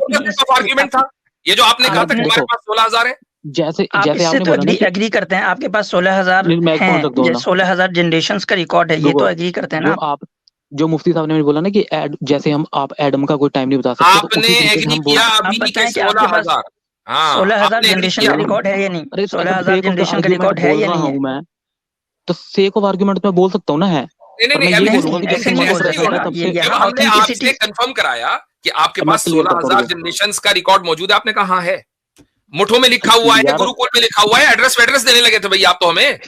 आर्ग्यूमेंट था ये जो आपने कहा था कि हमारे पास 16,000 है। जैसे आप जैसे इससे आपने तो बोला ना कि एग्री करते हैं, आपके पास 16,000 मैं एक पॉइंट रख दूं हैं, ना, 16,000 जनरेशंस का रिकॉर्ड है, ये तो एग्री करते हैं ना जो आप जो मुफ्ती साहब ने बोला ना कि जैसे आप एडम का कोई टाइम नहीं बता सकते, तो आपने उसी तरीके से एग्री हम किया आप अभी के बताएं कि आपके पास 16,000। हाँ 16,000 आपने एग्री जनरेशन किया। का रिकॉर्ड है या नहीं? अरे 16,000 सेक ऑफ द जनरेशन का आर्गुमेंट रिकॉर्ड है बोल या रहा नहीं है? हूँ मैं, तो सेक ऑफ आर्गुमेंट में बोल सकता हूँ ना है, नहीं पर मैं नहीं ये अभी बोलूंगा कि जब ऐसे से नहीं मनु बोल प्रेजेंट सकते है ना, तब ये से जब यहाँ हमने ऑथेंटिसिटी। आपसे कंफर्म कराया कि आपके मैं पास क्लियर करता 16,000 हूँ जनरेशंस का रिकॉर्ड मौजूद है, आपने कहा हाँ है, मुठों में लिखा हुआ है, यार। गुरुकुल में लिखा हुआ है, एड्रेस देने लगे थे भैया आप तो हमें।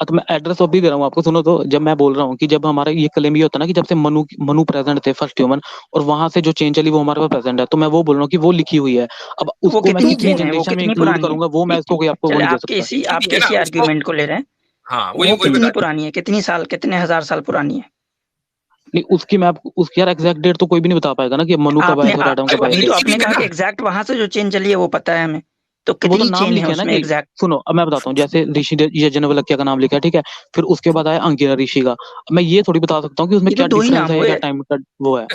तो मैं एड्रेस अभी दे रहा हूँ आपको, सुनो तो। जब मैं बोल रहा हूँ कि जब हमारा ये क्लेम ये होता है ना कि जब से मनु प्रेजेंट थे फर्स्ट ह्यूमन, और वहां से जो चेंज चली वो हमारे पास प्रेजेंट है, तो मैं वो बोल रहा हूँ कि वो लिखी हुई है। अब वो उसको मैं कितनी कितनी है, वो जनरेशन में कितनी इंक्लूड पुरानी है? करूंगा वो मैं इसको कोई आपको वो चले नहीं दे आपके सकता। इसी ठीक है ना, उसको आर्ग्यूमेंट को ले रहे हैं, हाँ वो वही कितनी बता पुरानी है, कितनी साल, कितने हजार साल पुरानी है? नहीं उसकी यार एग्जैक्ट डेट तो कोई भी नहीं बता पाएगा ना कि मनु कब आया आपने था और एडम कब आया अभी तो था। आपने कहा कि एग्जैक्ट वहां से जो चेन चली है वो पता है हमें, तो तो वो तो कितनी नाम चेन है लिखे है ना उसमें कि एग्जैक्ट? सुनो, अब मैं बताता हूँ, जैसे ऋषि यज्ञवल्क्य का नाम लिखा है, ठीक है, फिर उसके बाद आया अंगिरा ऋषि का। मैं ये थोड़ी बता सकता हूँ कि उसमें ये तो क्या 2 ही डिफरेंस नाम है, हुए। क्या टाइम का वो है।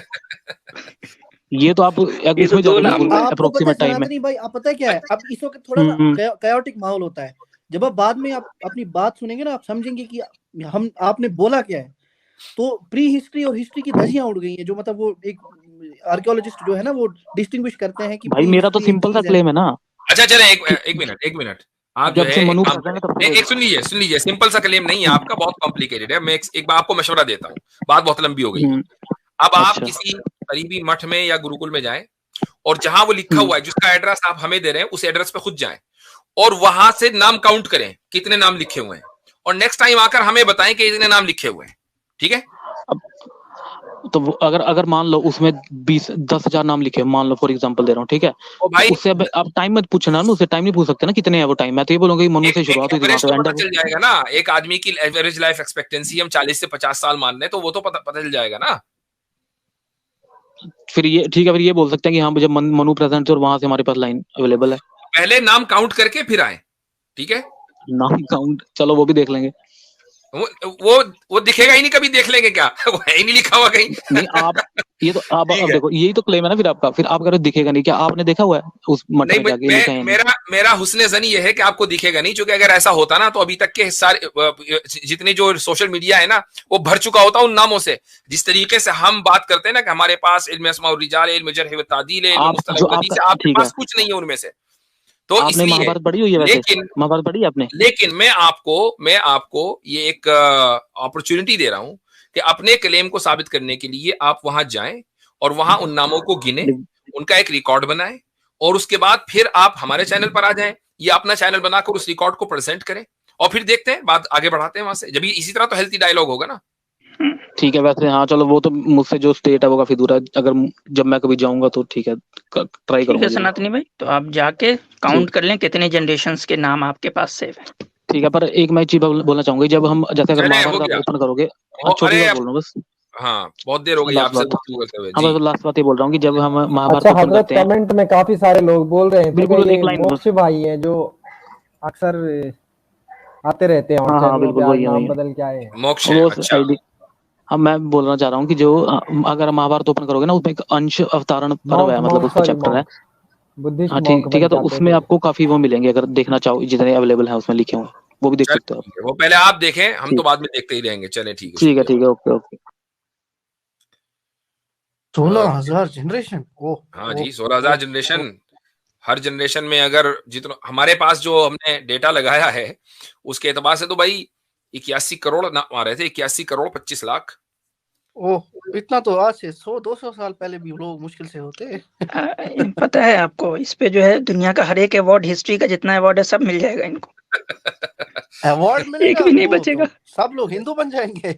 ये तो आप ये तो उसमें 2 जाके नाम हुए। आपको पता है अप्रोक्सीमेट टाइम में। सनातनी भाई, आप पता है क्या है, अब इस वक्त थोड़ा सा कायोटिक माहौल होता है। जब आप बाद में आप अपनी बात सुनेंगे ना, आप समझेंगे कि हम आपने बोला क्या है। तो प्री हिस्ट्री और हिस्ट्री की धज्जियां उड़ गई हैं, जो मतलब वो एक आर्कियोलॉजिस्ट जो है ना वो डिस्टिंग्विश करते हैं कि भाई मेरा तो सिंपल सा क्लेम है ना। अच्छा चले एक मिनट आप जो जब है से एक मनु काम प्रेजेंट है करें, तब से एक सुन लीजिए, सिंपल सा क्लेम नहीं है आपका, बहुत कॉम्प्लिकेटेड है। मैं एक बार आपको मशवरा देता हूँ, बात बहुत लंबी हो गई है। अब आप अच्छा। किसी करीबी मठ में या गुरुकुल में जाएं और जहां वो लिखा हुआ है जिसका एड्रेस आप हमें दे रहे हैं उस एड्रेस पे खुद जाएं और वहां से नाम काउंट करें कितने नाम लिखे हुए हैं, और नेक्स्ट टाइम आकर हमें बताएं कि इतने नाम लिखे हुए हैं, ठीक है? तो वो अगर मान लो उसमें 10,000 नाम लिखे, मान लो फॉर एग्जांपल दे रहा हूँ, ठीक है, तो भाई उससे अब आप टाइम मत पूछना ना, उससे टाइम नहीं पूछ सकते ना कितने है वो टाइम। मैं तो ये बोलूंगा कि मनु से शुरुआत हुई थी वहां एवरेज तो पे पता एंड। चल जाएगा ना, एक आदमी की एवरेज लाइफ एक्सपेक्टेंसी हम 40 से 50 साल मान रहे हैं, तो वो तो पता चल जाएगा ना। फिर ये ठीक है, फिर ये बोल सकते हैं कि हाँ जब मनु प्रेजेंट थे और वहां से हमारे पास लाइन अवेलेबल है। पहले नाम काउंट करके फिर आए, ठीक है? नाम काउंट चलो वो भी देख लेंगे। वो दिखेगा ही नहीं, कभी देख लेंगे क्या? वो है ही नहीं लिखा हुआ कहीं। नहीं आप ये तो अब देखो यही तो क्लेम है ना फिर आपका, फिर आप कह रहे हो दिखेगा नहीं, क्या आपने देखा हुआ है उस मठ में जाके लिखा है? मेरा हुस्न ज़नी ये है कि आपको दिखेगा नहीं, क्योंकि अगर ऐसा होता ना तो अभी तक के सारे जितने जो सोशल मीडिया है ना वो भर चुका होता उन नामों से। जिस तरीके से हम बात करते हैं ना कि हमारे पास इल्म अस्मा और रिजाल, इल्म जरह व तादील, इल्म मुस्तलह हदीस, आपके पास कुछ नहीं है उनमें से। तो आपने इसलिए महाभारत पढ़ी हुई है वैसे? लेकिन महाभारत पढ़ी है आपने? लेकिन मैं आपको ये एक अपॉर्चुनिटी दे रहा हूं कि अपने क्लेम को साबित करने के लिए आप वहां जाएं और वहां उन नामों को गिने, उनका एक रिकॉर्ड बनाएं और उसके बाद फिर आप हमारे चैनल पर आ जाएं या अपना चैनल बनाकर उस रिकॉर्ड को प्रेजेंट करें और फिर देखते हैं, बात आगे बढ़ाते हैं वहां से। जब इसी तरह तो हेल्थी डायलॉग होगा ना। ठीक है, वैसे हाँ चलो, वो तो मुझसे जो स्टेट है वो काफी दूर है, अगर जब मैं कभी जाऊंगा तो ठीक है, ट्राई ठीक करूंगा है जरूर। सनातनी भाई, तो आप जाके काउंट कर लें कितने जनरेशंस के नाम आपके पास सेव है। ठीक है, पर एक मैं चीज बोलना चाहूंगा, जब हम जैसे अगर चले, हो महाभारत आप गया। ओपन करोगे, छोटी अरे बात बोल रहा हूँ बस, हाँ, बहुत देर हो गई लास्ट आपसे बात, गुफ्तगू करते हुए हाँ जी। बस लास्ट बात ये बोल रहा हूँ कि जब हम महाभारत अच्छा ओपन हजरत, करते हैं, कमेंट में काफी सारे लोग बोल रहे थे कि बिल्कुल ये एक लाइन मोक्ष भाई हैं जो अक्सर आते रहते हैं और हाँ हाँ चैनलों पे, बिल्कुल आज वही है, नाम वही है। बदल के आए हैं। मोक्ष है, वो अच्छा। आईडी, अब मैं बोलना चाह रहा हूँ कि जो अगर महाभारत ओपन करोगे ना, उसमें एक अंश अवतारण पर्व है, मतलब उसका चैप्टर है। बुद्धिस्ट हाँ मॉन्क ठीक है, बन तो जाते उसमें थे। आपको काफी वो मिलेंगे, अगर देखना चाहो जितने अवेलेबल है उसमें लिखे हुए, वो भी देख चल सकते हो आप। ठीक है, वो पहले आप देखें, हम तो ठीक, बाद में देखते ही रहेंगे। चले ठीक है, ठीक है, शुक्रिया। ठीक है, ओके ओके। 16,000 जनरेशन। ओह हाँ जी, 16,000 जनरेशन। हर जनरेशन में अगर जितना हमारे पास जो हमने डेटा लगाया है उसके एतबार से तो भाई 81 करोड़ ना आ रहे थे, 81 करोड़ 25 लाख। ओह, इतना तो आज से 100-200 साल पहले भी लोग मुश्किल से होते। पता है आपको, इस पे जो है दुनिया का हर एक अवार्ड, हिस्ट्री का जितना अवार्ड है सब मिल जाएगा इनको। अवार्ड एक मिलेगा भी नहीं वो बचेगा। तो सब लोग हिंदू बन जाएंगे।